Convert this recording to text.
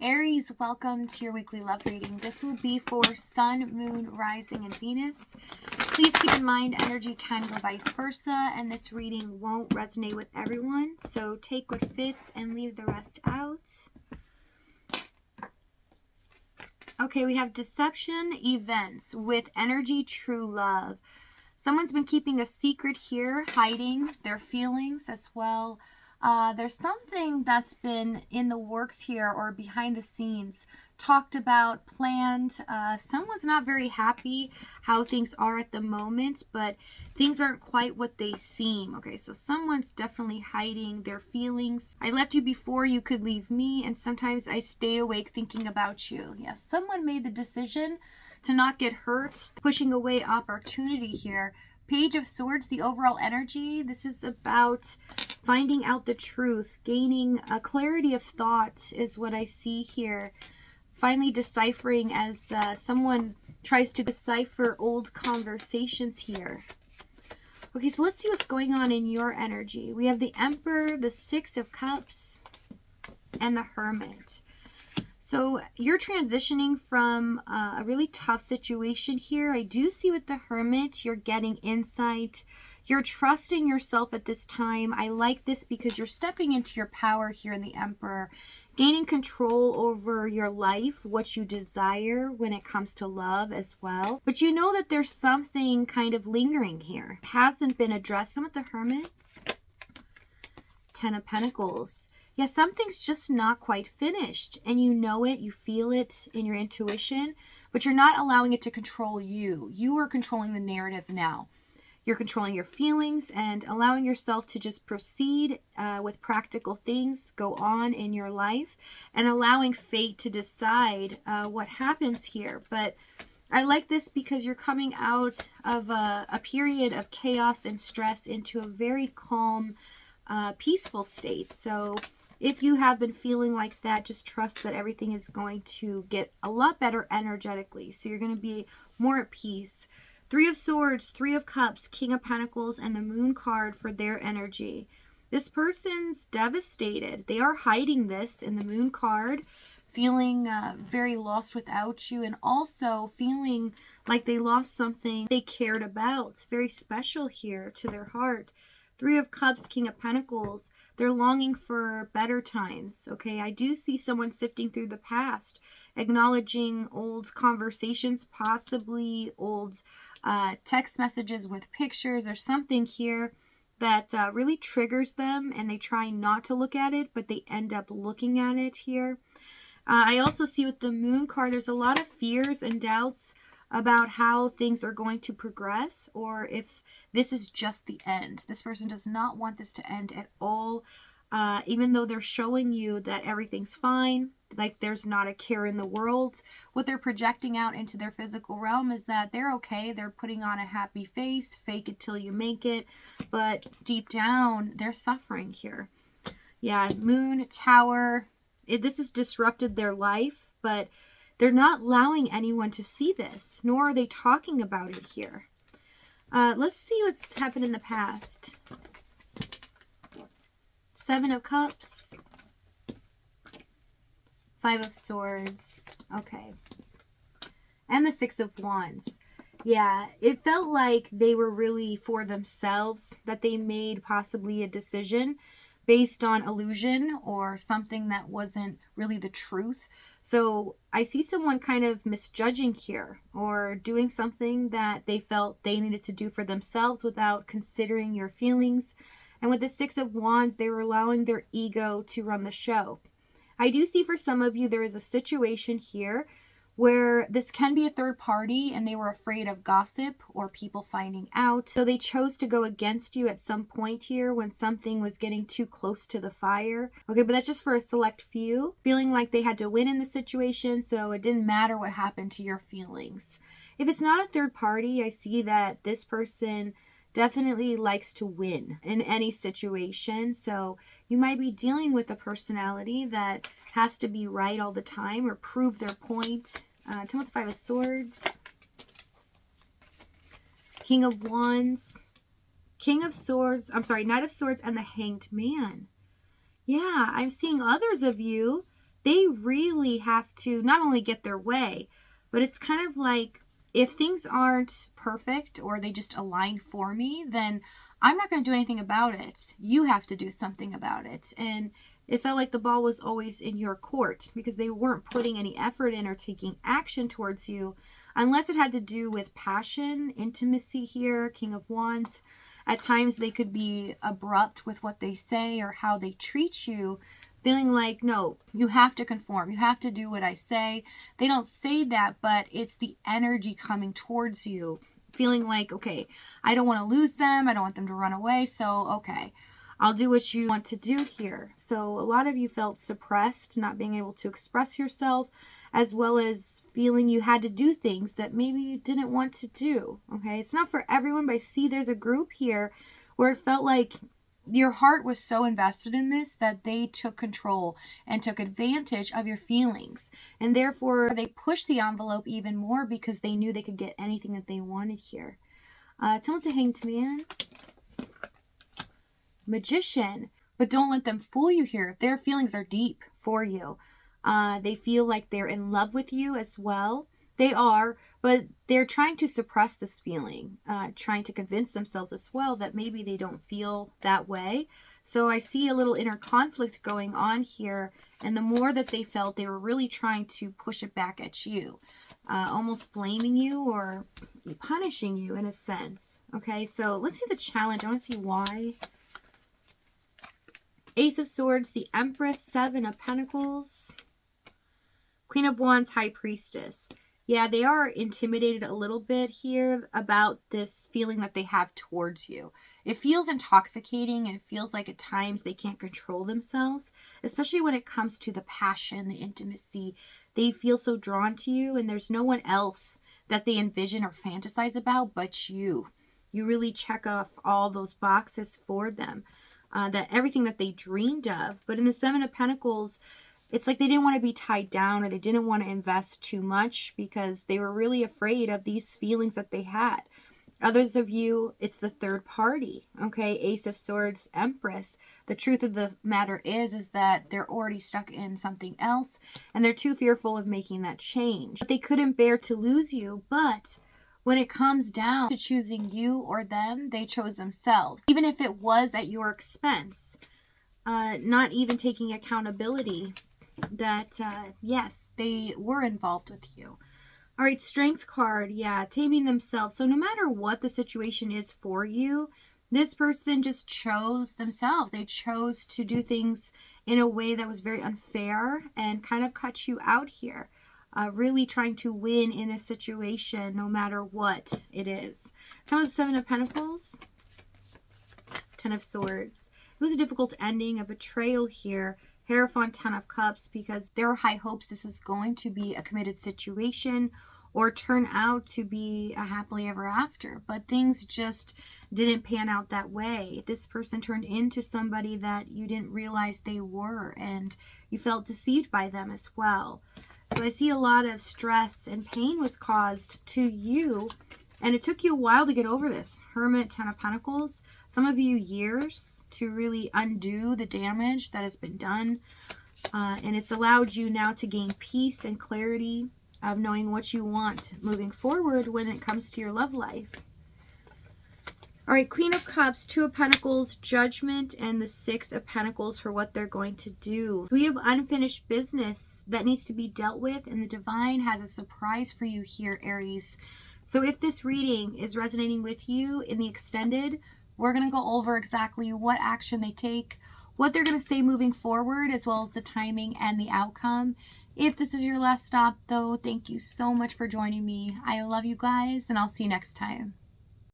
Aries, welcome to your weekly love reading. This will be for Sun, Moon, Rising, and Venus. Please keep in mind energy can go vice versa, and this reading won't resonate with everyone. So take what fits and leave the rest out. Okay, we have deception, events with energy, true love. Someone's been keeping a secret here, hiding their feelings as well. There's something that's been in the works here or behind the scenes, talked about, planned. Someone's not very happy how things are at the moment, but things aren't quite what they seem. Okay, so someone's definitely hiding their feelings. I left you before you could leave me, and sometimes I stay awake thinking about you. Yes, someone made the decision to not get hurt, pushing away opportunity here. Page of Swords, the overall energy. This is about finding out the truth, gaining a clarity of thought is what I see here. Finally deciphering as someone tries to decipher old conversations here. Okay, so let's see what's going on in your energy. We have the Emperor, the Six of Cups, and the Hermit. So you're transitioning from a really tough situation here. I do see with the Hermit, you're getting insight. You're trusting yourself at this time. I like this because you're stepping into your power here in the Emperor, gaining control over your life, what you desire when it comes to love as well. But you know that there's something kind of lingering here. It hasn't been addressed. Some of the Hermits, Ten of Pentacles. Yeah, something's just not quite finished, and you know it, you feel it in your intuition, but you're not allowing it to control you. You are controlling the narrative now. You're controlling your feelings and allowing yourself to just proceed with practical things, go on in your life, and allowing fate to decide what happens here. But I like this because you're coming out of a period of chaos and stress into a very calm, peaceful state. So if you have been feeling like that, just trust that everything is going to get a lot better energetically. So you're going to be more at peace. Three of Swords, Three of Cups, King of Pentacles, and the Moon card for their energy. This person's devastated. They are hiding this in the Moon card, feeling very lost without you, and also feeling like they lost something they cared about. It's very special here to their heart. Three of Cups, King of Pentacles. They're longing for better times, okay? I do see someone sifting through the past, acknowledging old conversations, possibly old text messages with pictures. There's something here that really triggers them, and they try not to look at it, but they end up looking at it here. I also see with the Moon card, there's a lot of fears and doubts about how things are going to progress, or if this is just the end. This person does not want this to end at all, even though they're showing you that everything's fine, like there's not a care in the world. What they're projecting out into their physical realm is that they're okay, they're putting on a happy face, fake it till you make it, but deep down, they're suffering here. Yeah, Moon, Tower, this has disrupted their life, but they're not allowing anyone to see this, nor are they talking about it here. Let's see what's happened in the past. Seven of Cups. Five of Swords. Okay. And the Six of Wands. Yeah, it felt like they were really for themselves, that they made possibly a decision based on illusion or something that wasn't really the truth. So I see someone kind of misjudging here, or doing something that they felt they needed to do for themselves without considering your feelings. And with the Six of Wands, they were allowing their ego to run the show. I do see for some of you there is a situation here where this can be a third party, and they were afraid of gossip or people finding out. So they chose to go against you at some point here when something was getting too close to the fire. Okay, but that's just for a select few, feeling like they had to win in the situation, so it didn't matter what happened to your feelings. If it's not a third party, I see that this person definitely likes to win in any situation. So you might be dealing with a personality that has to be right all the time or prove their point. Tell me the Five of Swords. King of Wands. King of Swords. I'm sorry, Knight of Swords and the Hanged Man. Yeah, I'm seeing others of you they really have to not only get their way, but it's kind of like, if things aren't perfect or they just align for me, then I'm not going to do anything about it. You have to do something about it. And it felt like the ball was always in your court because they weren't putting any effort in or taking action towards you, unless it had to do with passion, intimacy here, King of Wands. At times they could be abrupt with what they say or how they treat you, feeling like, no, you have to conform. You have to do what I say. They don't say that, but it's the energy coming towards you, feeling like, okay, I don't want to lose them. I don't want them to run away. So, okay, I'll do what you want to do here. So a lot of you felt suppressed, not being able to express yourself, as well as feeling you had to do things that maybe you didn't want to do. Okay, it's not for everyone, but I see there's a group here where it felt like your heart was so invested in this that they took control and took advantage of your feelings. And therefore, they pushed the envelope even more because they knew they could get anything that they wanted here. Tell the Hanged Man. Magician. But don't let them fool you here. Their feelings are deep for you. They feel like they're in love with you as well. They are, but they're trying to suppress this feeling, trying to convince themselves as well that maybe they don't feel that way. So I see a little inner conflict going on here, and the more that they felt, they were really trying to push it back at you, almost blaming you or punishing you in a sense. Okay, so let's see the challenge. I want to see why. Ace of Swords, the Empress, Seven of Pentacles, Queen of Wands, High Priestess. Yeah, they are intimidated a little bit here about this feeling that they have towards you. It feels intoxicating, and it feels like at times they can't control themselves, especially when it comes to the passion, the intimacy. They feel so drawn to you, and there's no one else that they envision or fantasize about but you. You really check off all those boxes for them, that everything that they dreamed of. But in the Seven of Pentacles, it's like they didn't want to be tied down, or they didn't want to invest too much because they were really afraid of these feelings that they had. Others of you, it's the third party. Okay, Ace of Swords, Empress. The truth of the matter is that they're already stuck in something else, and they're too fearful of making that change. But they couldn't bear to lose you, but when it comes down to choosing you or them, they chose themselves. Even if it was at your expense, not even taking accountability that, yes, they were involved with you. All right, Strength card. Yeah, taming themselves. So no matter what the situation is for you, this person just chose themselves. They chose to do things in a way that was very unfair and kind of cut you out here. Really trying to win in a situation no matter what it is. Some of the Seven of Pentacles, Ten of Swords. It was a difficult ending, a betrayal here. Hierophant, Ten of Cups, because there are high hopes this is going to be a committed situation or turn out to be a happily ever after. But things just didn't pan out that way. This person turned into somebody that you didn't realize they were, and you felt deceived by them as well. So I see a lot of stress and pain was caused to you, and it took you a while to get over this. Hermit, Ten of Pentacles. Some of you years to really undo the damage that has been done. And it's allowed you now to gain peace and clarity of knowing what you want moving forward when it comes to your love life. All right, Queen of Cups, Two of Pentacles, Judgment, and the Six of Pentacles for what they're going to do. So we have unfinished business that needs to be dealt with, and the divine has a surprise for you here, Aries. So if this reading is resonating with you in the extended, we're going to go over exactly what action they take, what they're going to say moving forward, as well as the timing and the outcome. If this is your last stop, though, thank you so much for joining me. I love you guys, and I'll see you next time.